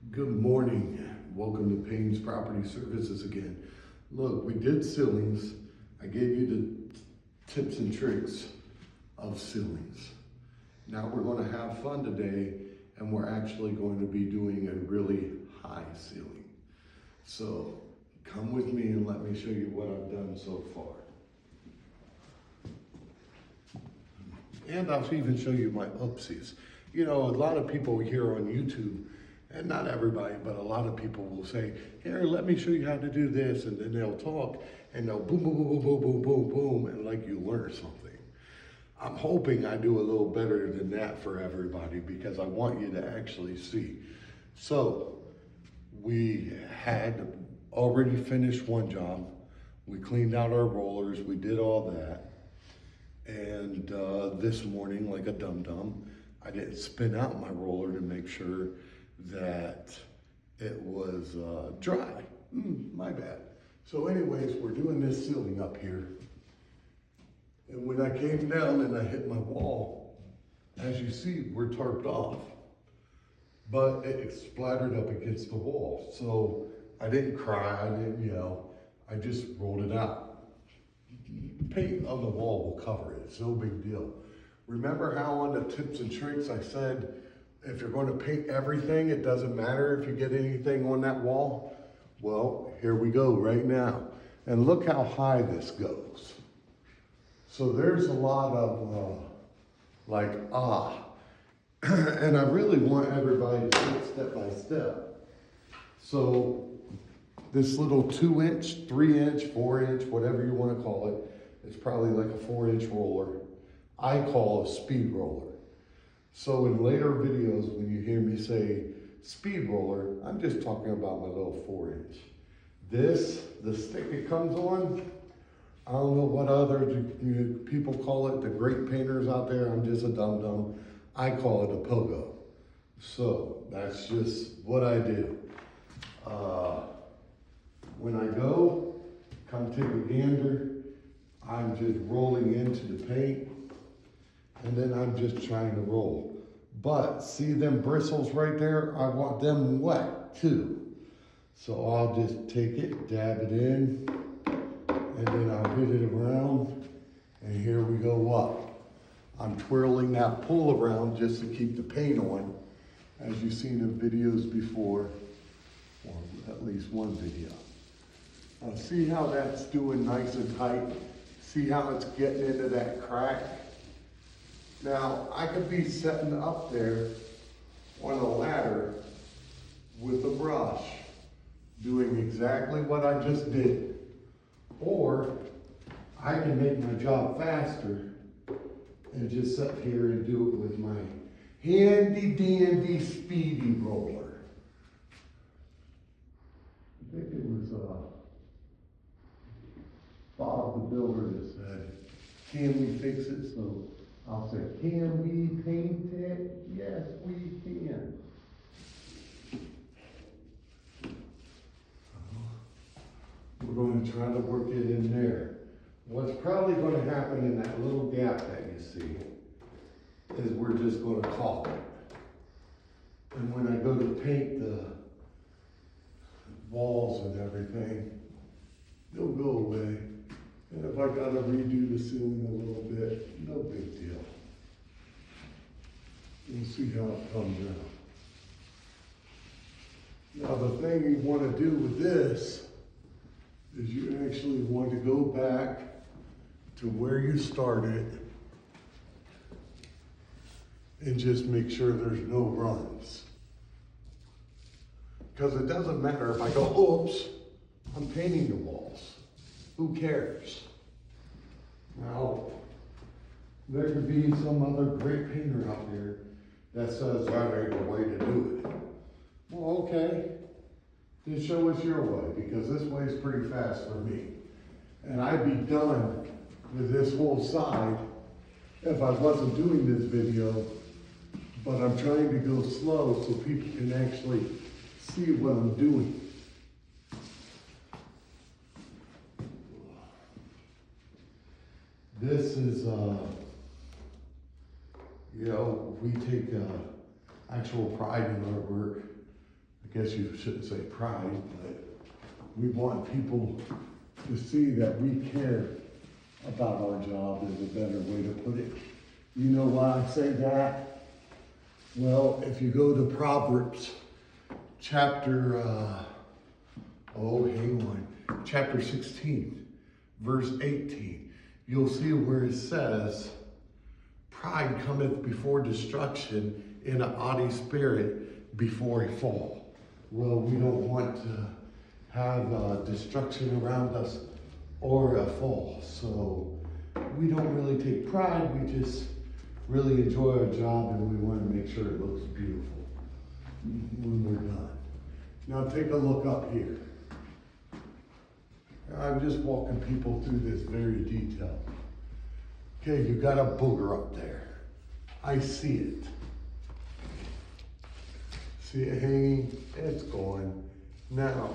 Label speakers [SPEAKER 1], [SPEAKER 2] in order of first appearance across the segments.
[SPEAKER 1] Good morning. Welcome to Payne's Property Services again. Look, we did ceilings. I gave you the tips and tricks of ceilings. Now we're going to have fun today, and we're actually going to be doing a really high ceiling. So come with me and let me show you what I've done so far. And I'll even show you my oopsies. You know, a lot of people here on YouTube, and not everybody, but a lot of people will say, here, let me show you how to do this. And then they'll talk and they'll boom, boom, boom, boom, boom, boom, boom, and like you learn something. I'm hoping I do a little better than that for everybody because I want you to actually see. So we had already finished one job. We cleaned out our rollers. We did all that. And this morning, like a dum-dum, I didn't spin out my roller to make sure that it was dry. My bad. So anyways, we're doing this ceiling up here. And when I came down and I hit my wall, as you see, we're tarped off. But it splattered up against the wall. So I didn't cry, I didn't yell, I just rolled it out. Paint on the wall will cover it, it's no big deal. Remember how on the tips and tricks I said, if you're going to paint everything, it doesn't matter if you get anything on that wall? Well, here we go right now. And look how high this goes. So there's a lot of and I really want everybody to take step by step. So this little 2-inch, 3-inch, 4-inch, whatever you want to call it, it's probably like a 4-inch roller. I call a speed roller. So in later videos, when you hear me say speed roller, I'm just talking about my little 4-inch. This, the stick it comes on, I don't know what other people call it, the great painters out there, I'm just a dum-dum. I call it a pogo. So that's just what I do. When I go, come take a gander, I'm just rolling into the paint, and then I'm just trying to roll. But see them bristles right there? I want them wet too. So I'll just take it, dab it in, and then I'll hit it around, and here we go up. I'm twirling that pull around just to keep the paint on, as you've seen in videos before, or at least one video. See how that's doing nice and tight? See how it's getting into that crack? Now, I could be setting up there on a ladder with a brush, doing exactly what I just did. Or I can make my job faster and just sit here and do it with my handy dandy speedy roller. I think it was Bob the Builder that said, can we fix it? So I'll say, can we paint it? Yes, we can. We're going to try to work it in there. What's probably going to happen in that little gap that you see is we're just going to caulk it. And when I go to paint the walls and everything, they'll go away. And if I gotta redo the ceiling a little bit, no big deal. We'll see how it comes out. Now the thing you want to do with this is you actually want to go back to where you started and just make sure there's no runs. Because it doesn't matter if I go, oops, I'm painting the walls. Who cares? Now, there could be some other great painter out there that says that ain't the way to do it. Well, okay, then show us your way, because this way is pretty fast for me. And I'd be done with this whole side if I wasn't doing this video, but I'm trying to go slow so people can actually see what I'm doing. This is, we take actual pride in our work I guess you shouldn't say pride, but we want people to see that we care about our job is a better way to put it. You know why I say that? Well, if you go to Proverbs chapter, chapter 16, verse 18, you'll see where it says, pride cometh before destruction, and a haughty spirit before a fall. Well, we don't want to have destruction around us or a fall. So we don't really take pride. We just really enjoy our job, and we want to make sure it looks beautiful when we're done. Now take a look up here. I'm just walking people through this very detailed. Okay, you got a booger up there. I see it. See it hanging? It's gone. Now,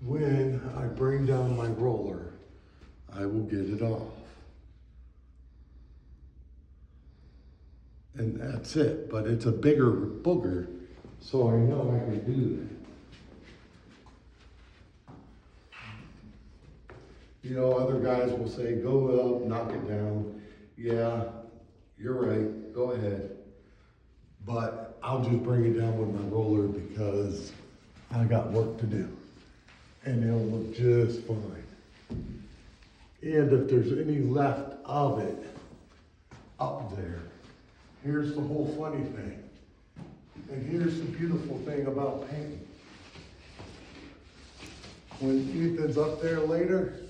[SPEAKER 1] when I bring down my roller, I will get it off. And that's it, but it's a bigger booger, so I know I can do that. You know, other guys will say, go up, knock it down. Yeah, you're right, go ahead. But I'll just bring it down with my roller because I got work to do. And it'll look just fine. And if there's any left of it up there, here's the whole funny thing. And here's the beautiful thing about painting. When Ethan's up there later,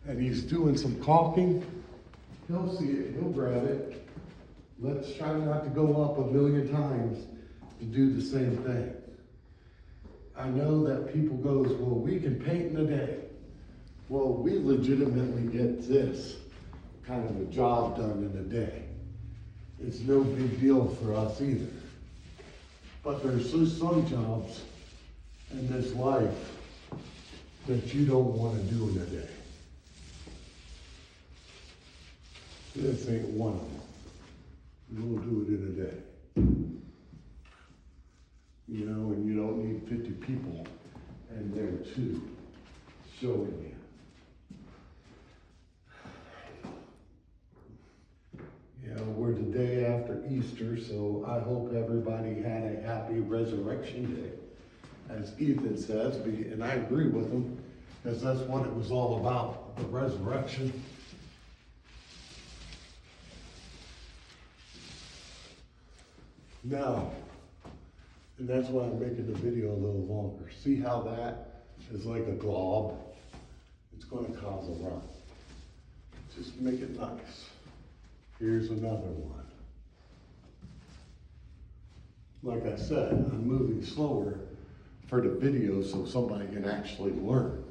[SPEAKER 1] and he's doing some caulking, he'll see it, he'll grab it. Let's try not to go up a million times to do the same thing. I know that people goes, well, we can paint in a day. Well, we legitimately get this kind of a job done in a day. It's no big deal for us either. But there's some jobs in this life that you don't want to do in a day. This ain't one of them. We'll do it in a day. You know, and you don't need 50 people and there too, showing you. You know, we're the day after Easter, so I hope everybody had a happy Resurrection Day, as Ethan says, and I agree with him, because that's what it was all about, the resurrection. Now, and that's why I'm making the video a little longer. See how that is like a glob? It's going to cause a run. Just make it nice. Here's another one. Like I said, I'm moving slower for the video so somebody can actually learn.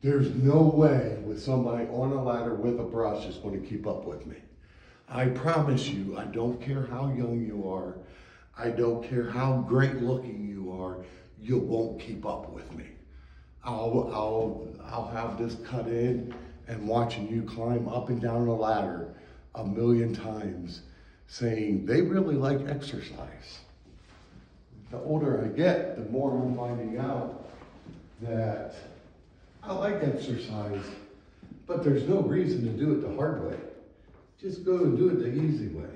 [SPEAKER 1] There's no way with somebody on a ladder with a brush is going to keep up with me. I promise you, I don't care how young you are, I don't care how great looking you are, you won't keep up with me. I'll have this cut in and watching you climb up and down the ladder a million times saying they really like exercise. The older I get, the more I'm finding out that I like exercise, but there's no reason to do it the hard way. Just go and do it the easy way.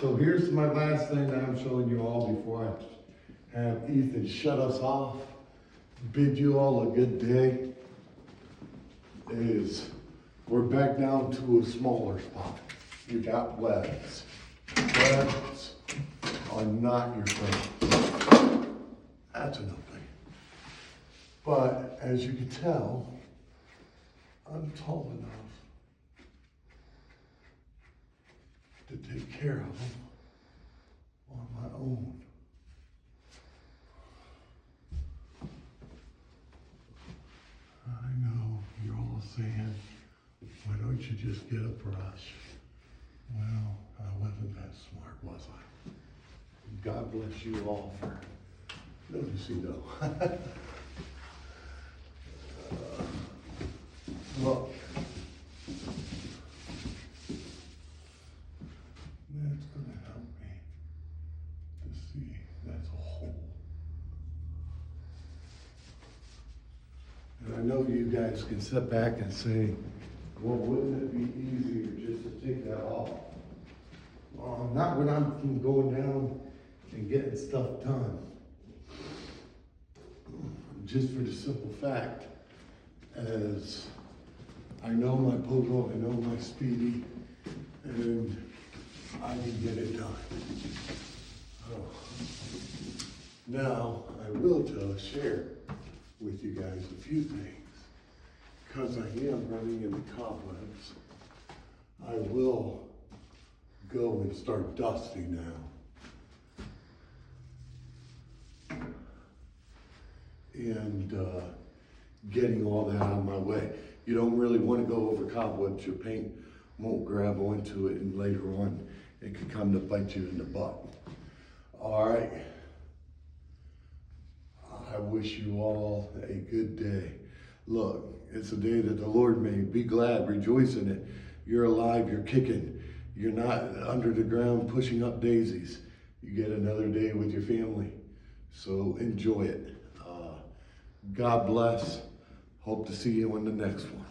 [SPEAKER 1] So here's my last thing that I'm showing you all before I have Ethan shut us off. Bid you all a good day. We're back down to a smaller spot. You got webs. Webs are not your friends. That's enough thing. But as you can tell, I'm tall enough to take care of them on my own. I know you're all saying, why don't you just get a brush? Well, I wasn't that smart, was I? God bless you all for noticing though. Look. That's going to help me to see, that's a hole. And I know you guys can sit back and say, well, wouldn't it be easier just to take that off? Not when I'm going down and getting stuff done. Just for the simple fact, as I know my Pogo, I know my Speedy, and I can get it done. Oh. Now, I will share with you guys a few things, because I am running into cobwebs. I will go and start dusting now. And getting all that out of my way. You don't really want to go over cobwebs. Your paint won't grab onto it, and later on it can come to bite you in the butt. All right. I wish you all a good day. Look, it's a day that the Lord made. Be glad, rejoice in it. You're alive, you're kicking. You're not under the ground pushing up daisies. You get another day with your family. So enjoy it. God bless. Hope to see you in the next one.